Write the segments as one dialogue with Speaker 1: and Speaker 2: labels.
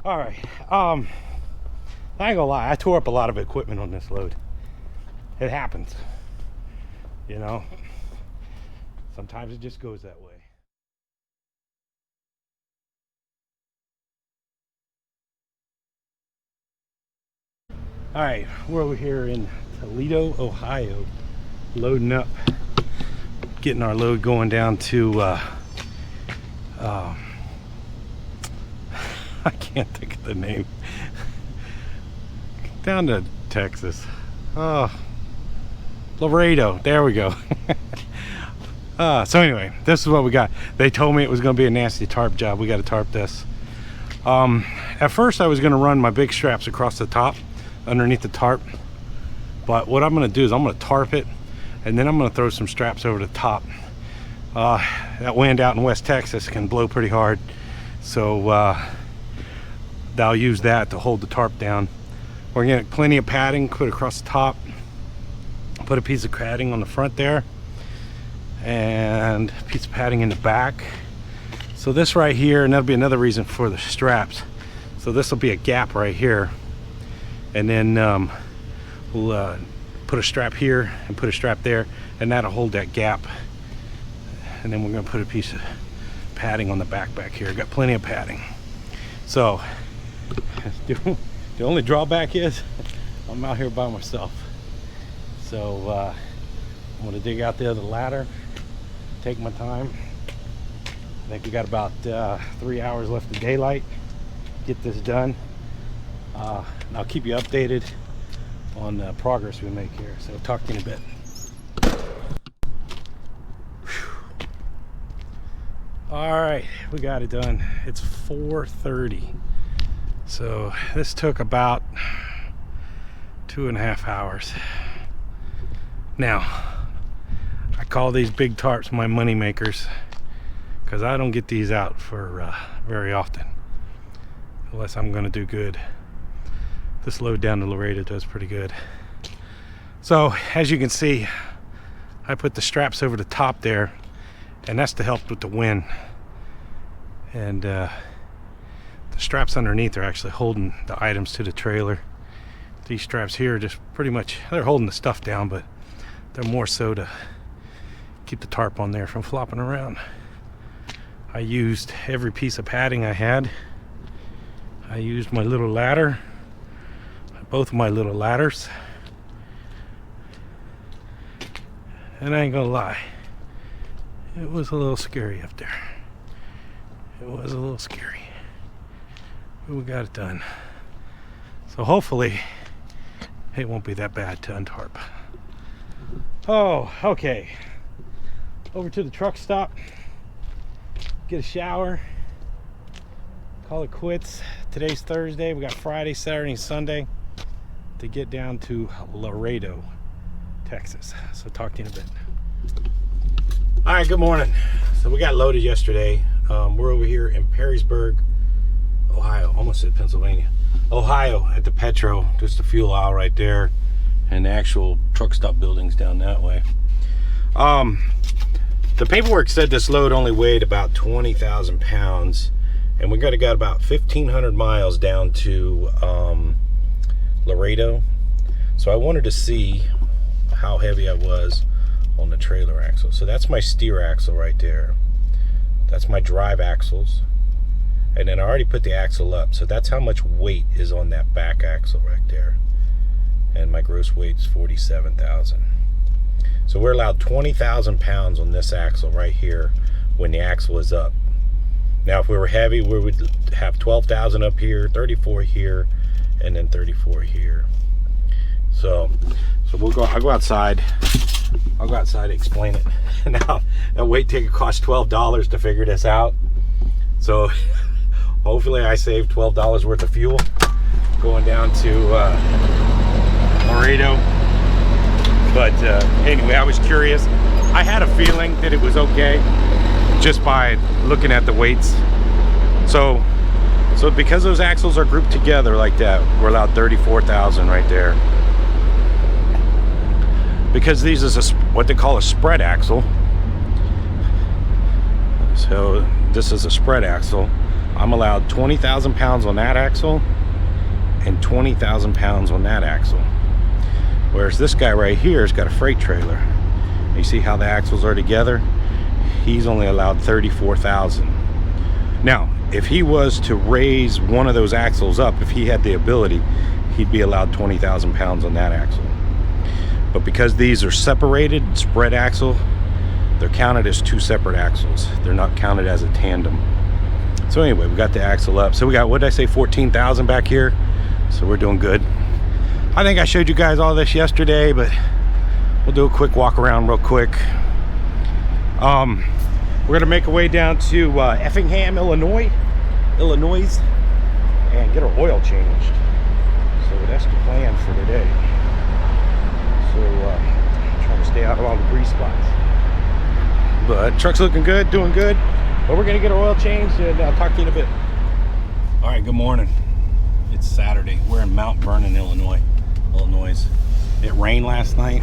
Speaker 1: All right. I ain't gonna lie. I tore up a lot of equipment on this load. It happens. You know, sometimes it just goes that way. All right, we're over here in Toledo, Ohio, loading up, getting our load going down to I can't think of the name. Down to Texas. Oh, Laredo. There we go. So anyway, this is what we got. They told me it was going to be a nasty tarp job. We got to tarp this. At first I was going to run my big straps across the top underneath the tarp, but what I'm going to do is I'm going to tarp it, and then I'm going to throw some straps over the top. That wind out in West Texas can blow pretty hard, so I'll use that to hold the tarp down. We're going to get plenty of padding put across the top, put a piece of padding on the front there, and a piece of padding in the back. So this right here, and that'll be another reason for the straps. So this will be a gap right here, and then we'll put a strap here and put a strap there, and that'll hold that gap. And then we're going to put a piece of padding on the back here. Got plenty of padding. So the only drawback is I'm out here by myself. So I'm going to dig out the other ladder, take my time. I think we got about 3 hours left of daylight. Get this done. And I'll keep you updated on the progress we make here. So talk to you in a bit. All right, we got it done. It's 4:30. So this took about 2.5 hours. Now, I call these big tarps my money makers, because I don't get these out for very often, unless I'm going to do good. This load down to Laredo does pretty good. So as you can see, I put the straps over the top there, and that's to help with the wind. And the straps underneath are actually holding the items to the trailer. These straps here are just pretty much, they're holding the stuff down, but they're more so to keep the tarp on there from flopping around. I used every piece of padding I had. I used my little ladder, both of my little ladders. And I ain't gonna lie, it was a little scary up there. It was a little scary, but we got it done. So hopefully it won't be that bad to untarp. Oh, okay. Over to the truck stop, get a shower, call it quits. Today's Thursday. We got Friday, Saturday, and Sunday to get down to Laredo, Texas. So talk to you in a bit. All right, good morning. So we got loaded yesterday. We're over here in Perrysburg, Ohio. Almost said Pennsylvania. Ohio, at the Petro, just a fuel aisle right there, and the actual truck stop buildings down that way. The paperwork said this load only weighed about 20,000 pounds, and we got about 1,500 miles down to Laredo. So I wanted to see how heavy I was on the trailer axle. So that's my steer axle right there. That's my drive axles. And then I already put the axle up. So that's how much weight is on that back axle right there. And my gross weight's 47,000. So we're allowed 20,000 pounds on this axle right here when the axle is up. Now if we were heavy, we would have 12,000 up here, 34 here, and then 34 here. So we'll go, I'll go outside and explain it. Now that weight ticket costs $12 to figure this out. So hopefully I saved $12 worth of fuel going down to Laredo. But anyway, I was curious. I had a feeling that it was okay just by looking at the weights. So because those axles are grouped together like that, we're allowed 34,000 right there. Because these is what they call a spread axle. So this is a spread axle. I'm allowed 20,000 pounds on that axle and 20,000 pounds on that axle. Whereas this guy right here has got a freight trailer. You see how the axles are together? He's only allowed 34,000. Now, if he was to raise one of those axles up, if he had the ability, he'd be allowed 20,000 pounds on that axle. But because these are separated, spread axle, they're counted as two separate axles. They're not counted as a tandem. So anyway, we got the axle up. So we got, what did I say, 14,000 back here? So we're doing good. I think I showed you guys all this yesterday, but we'll do a quick walk around real quick. We're gonna make our way down to Effingham, Illinois, and get our oil changed. So that's the plan for today. So trying to stay out of all the grease spots. But truck's looking good, doing good. But we're gonna get our oil changed, and I'll talk to you in a bit. All right, good morning. It's Saturday. We're in Mount Vernon, Illinois. It rained last night,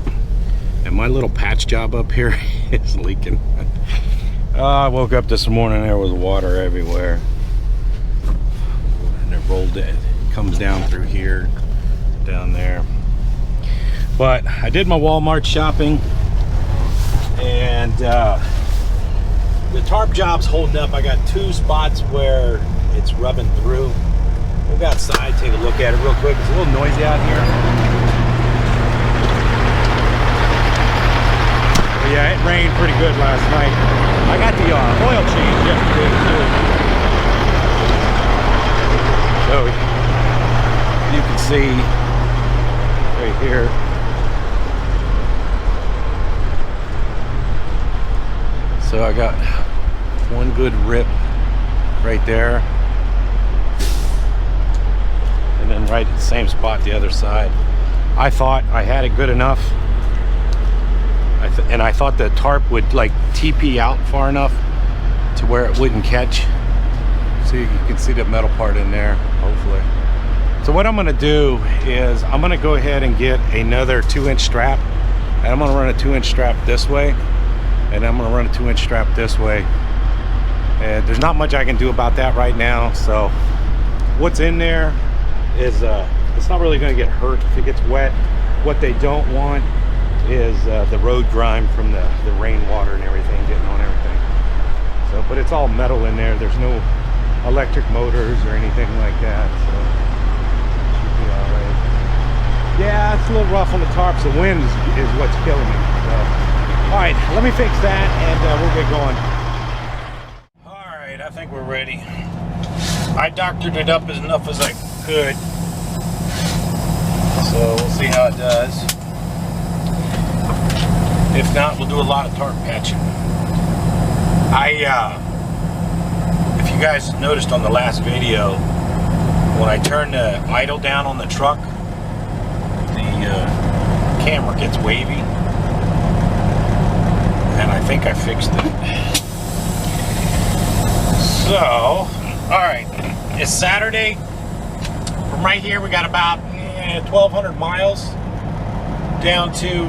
Speaker 1: and my little patch job up here is leaking. I woke up this morning, there was water everywhere, and it rolled it comes down through here, down there. But I did my Walmart shopping, and the tarp job's holding up. I got 2 spots where it's rubbing through. We'll go outside, take a look at it real quick. It's a little noisy out here. But yeah, it rained pretty good last night. I got the oil change yesterday too. So you can see right here. So I got one good rip right there. And then right at the same spot the other side. I thought I had it good enough, and I thought the tarp would like TP out far enough to where it wouldn't catch. So you can see the metal part in there, hopefully. So what I'm gonna do is I'm gonna go ahead and get another 2-inch strap, and I'm gonna run a 2-inch strap this way, and I'm gonna run a 2-inch strap this way. And there's not much I can do about that right now. So what's in there is it's not really going to get hurt if it gets wet. What they don't want is the road grime from the rainwater and everything getting on everything. So, but it's all metal in there. There's no electric motors or anything like that. So should be all right. Yeah, it's a little rough on the tarps. The wind is what's killing me. So, all right, let me fix that, and we'll get going. All right, I think we're ready. I doctored it up as enough as I could, so we'll see how it does. If not, we'll do a lot of tarp patching. If you guys noticed on the last video, when I turn the idle down on the truck, the camera gets wavy, and I think I fixed it. So, all right, it's Saturday. From right here, we got about 1,200 miles down to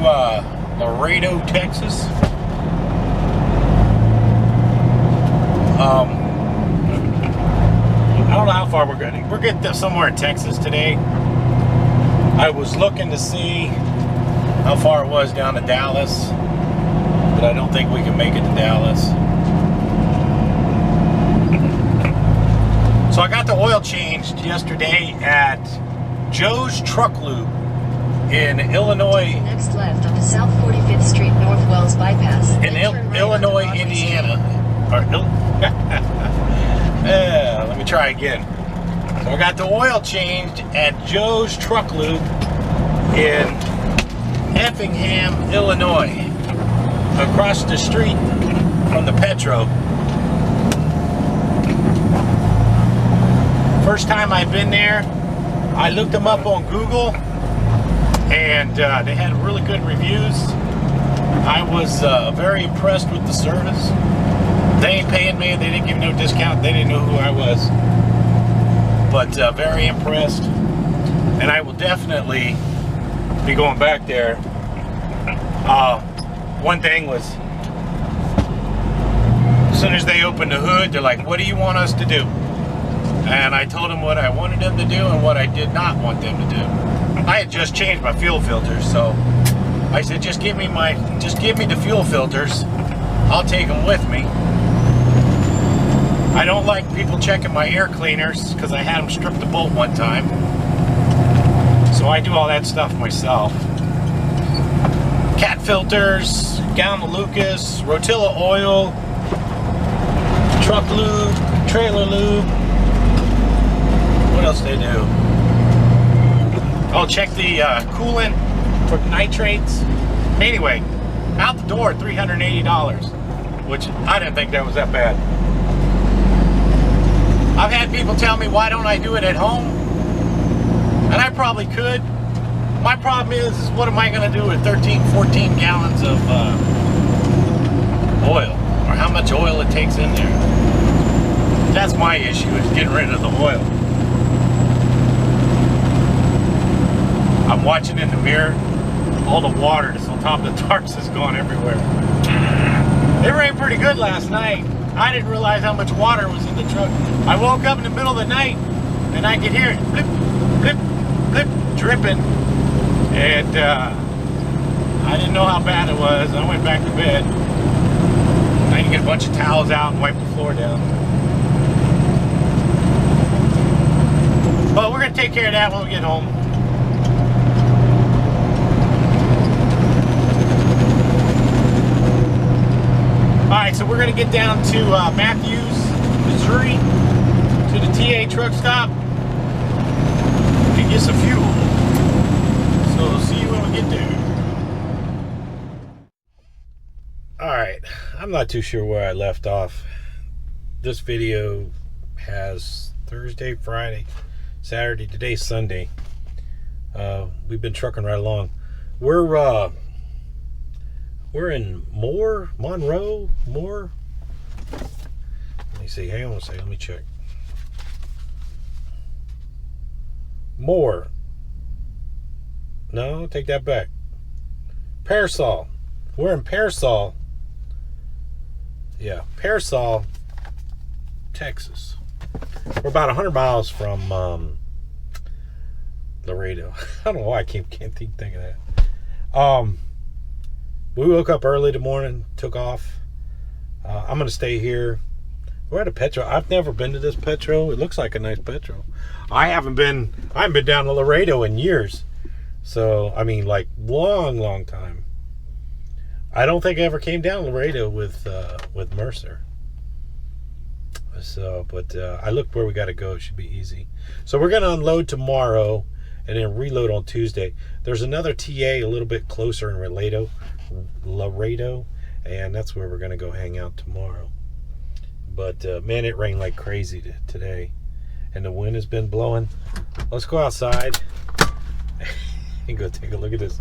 Speaker 1: Laredo, Texas. I don't know how far we're going. We're getting to somewhere in Texas today. I was looking to see how far it was down to Dallas, but I don't think we can make it to Dallas. So I got the oil changed yesterday at Joe's Truck Lube in Illinois.
Speaker 2: Next left on the South 45th Street North Wells bypass.
Speaker 1: In Illinois, Indiana. Let me try again. So I got the oil changed at Joe's Truck Lube in Effingham, Illinois, across the street from the Petro. First time I've been there, I looked them up on Google, and they had really good reviews. I was very impressed with the service. They ain't paying me, they didn't give me no discount, they didn't know who I was. But very impressed, and I will definitely be going back there. One thing was, as soon as they opened the hood, they're like, what do you want us to do? and I told them what I wanted them to do and what I did not want them to do. I had just changed my fuel filters, so I said, just give me the fuel filters. I'll take them with me. I don't like people checking my air cleaners because I had them strip the bolt one time. So I do all that stuff myself. Cat filters, gallon of Lucas, Rotilla oil, truck lube, trailer lube. What else they do? Oh, check the coolant for nitrates. Anyway, out the door, $380, which I didn't think that was that bad. I've had people tell me, why don't I do it at home? And I probably could. My problem is what am I going to do with 13, 14 gallons of oil? Or how much oil it takes in there. That's my issue, is getting rid of the oil. I'm watching in the mirror. All the water that's on top of the tarps is going everywhere. It rained pretty good last night. I didn't realize how much water was in the truck. I woke up in the middle of the night and I could hear it blip, blip, blip, dripping. And I didn't know how bad it was. I went back to bed. I had to get a bunch of towels out and wipe the floor down. But we're going to take care of that when we get home. Alright, so we're going to get down to Matthews, Missouri, to the TA truck stop and get some fuel. So see you when we get there. Alright, I'm not too sure where I left off. This video has Thursday, Friday, Saturday, today's Sunday. We've been trucking right along. We're in Monroe. Let me see. Hang on a second. Let me check. No, take that back. Pearsall. We're in Pearsall. Yeah, Pearsall, Texas. We're about 100 miles from Laredo. I don't know why I can't think of that. We woke up early the morning, took off. I'm going to stay here. We're at a Petro. I've never been to this Petro. It looks like a nice Petro. I haven't been down to Laredo in years. So, I mean, like, long time. I don't think I ever came down Laredo with Mercer. So, but I looked where we got to go. It should be easy. So we're going to unload tomorrow and then reload on Tuesday. There's another TA a little bit closer in Laredo, and that's where we're going to go hang out tomorrow. But man, it rained like crazy today, and the wind has been blowing. Let's go outside and go take a look at this.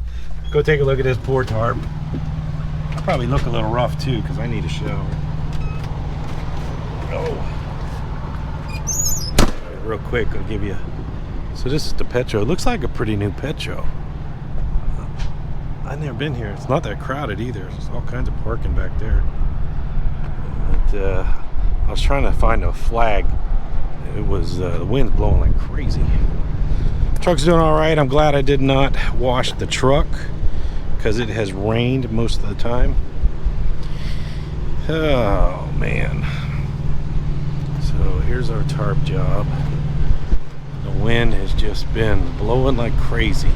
Speaker 1: Go take a look at this poor tarp. I probably look a little rough too because I need a shower. Oh, real quick, I'll give you. So this is the Petro. It looks like a pretty new Petro. I've never been here. It's not that crowded either. There's all kinds of parking back there. But I was trying to find a flag. It was the wind's blowing like crazy. Truck's doing all right. I'm glad I did not wash the truck because it has rained most of the time. Oh man. So here's our tarp job. The wind has just been blowing like crazy.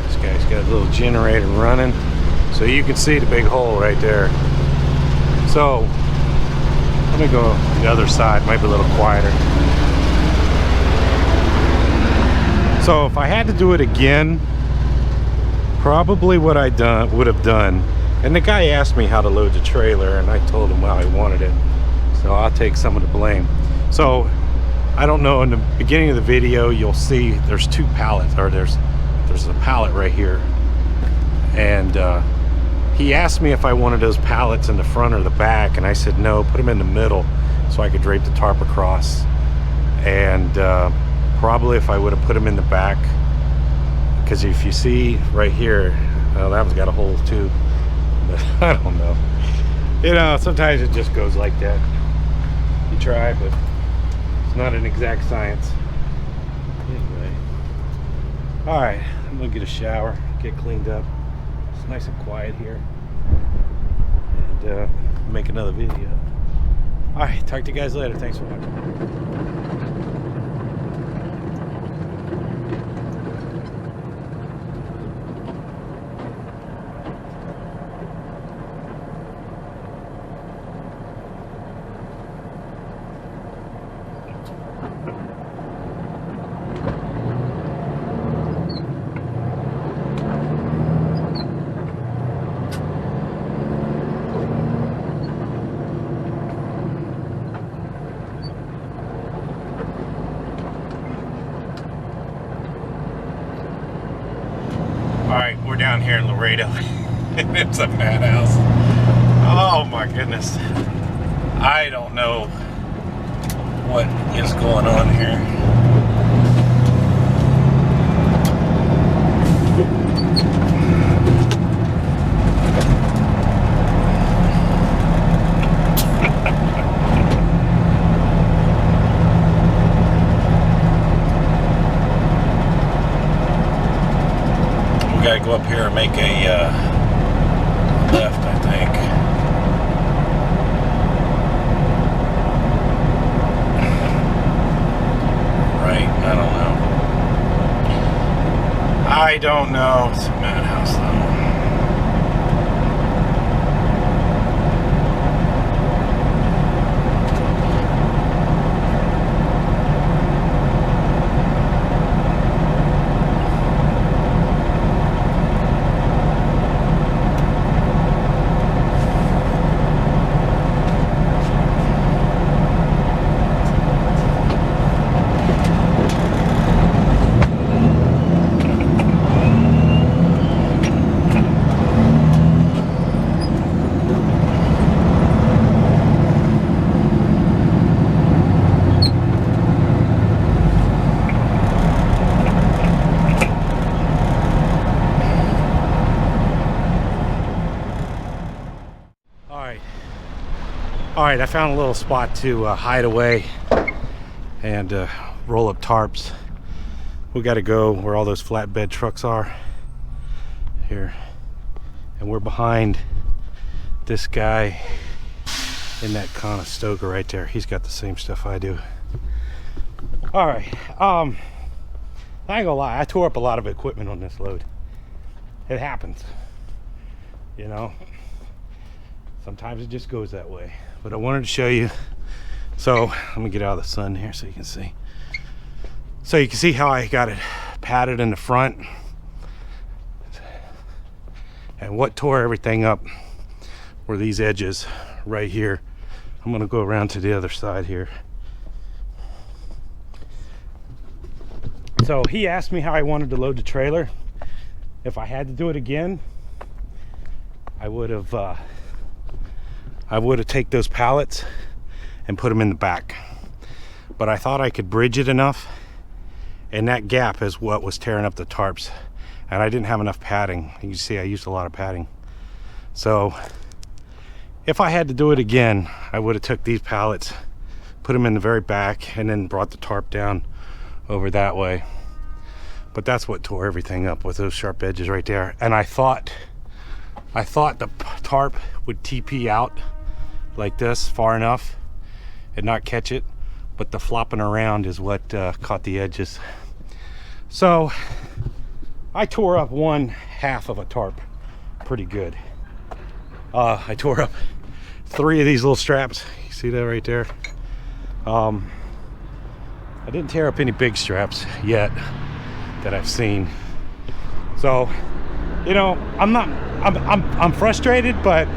Speaker 1: This guy's got a little generator running, so you can see the big hole right there. So let me go the other side, might be a little quieter. So if I had to do it again, probably what I would have done, and the guy asked me how to load the trailer and I told him how I wanted it, so I'll take some of the blame. So I don't know, in the beginning of the video you'll see there's two pallets, or there's a pallet right here, and he asked me if I wanted those pallets in the front or the back, and I said no, put them in the middle so I could drape the tarp across. And probably if I would have put them in the back, because if you see right here, well, that one's got a hole too, but I don't know. You know, sometimes it just goes like that. You try, but it's not an exact science. Anyway. Alright, I'm gonna get a shower, get cleaned up. It's nice and quiet here. And make another video. Alright, talk to you guys later. Thanks for watching. Alright, we're down here in Laredo. It's a madhouse. Oh my goodness. I don't know what is going on here. Gotta go up here and make a left, I think. Right, I don't know. It's a madhouse though. Alright, I found a little spot to hide away and roll up tarps. We got to go where all those flatbed trucks are here, and we're behind this guy in that Conestoga right there. He's got the same stuff I do. Alright, I ain't gonna lie, I tore up a lot of equipment on this load. It happens, you know. Sometimes it just goes that way. But I wanted to show you. So let me get out of the sun here so you can see. So you can see how I got it padded in the front. And what tore everything up were these edges right here. I'm gonna go around to the other side here. So he asked me how I wanted to load the trailer. If I had to do it again, I would have take those pallets and put them in the back. But I thought I could bridge it enough, and that gap is what was tearing up the tarps. And I didn't have enough padding. You can see I used a lot of padding. So if I had to do it again, I would have took these pallets, put them in the very back, and then brought the tarp down over that way. But that's what tore everything up, with those sharp edges right there. And I thought the tarp would TP out like this far enough and not catch it, but the flopping around is what caught the edges. So I tore up one half of a tarp pretty good. I tore up 3 of these little straps. You see that right there? I didn't tear up any big straps yet that I've seen. So, you know, I'm frustrated, but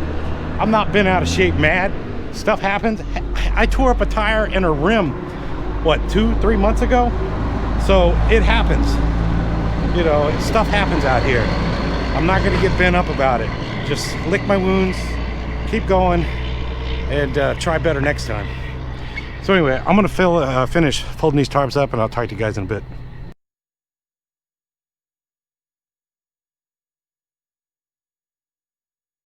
Speaker 1: I'm not been out of shape mad. Stuff happens. I tore up a tire and a rim, what, 2-3 months ago? So it happens. You know, stuff happens out here. I'm not gonna get bent up about it. Just lick my wounds, keep going, and try better next time. So anyway, I'm gonna finish folding these tarps up, and I'll talk to you guys in a bit.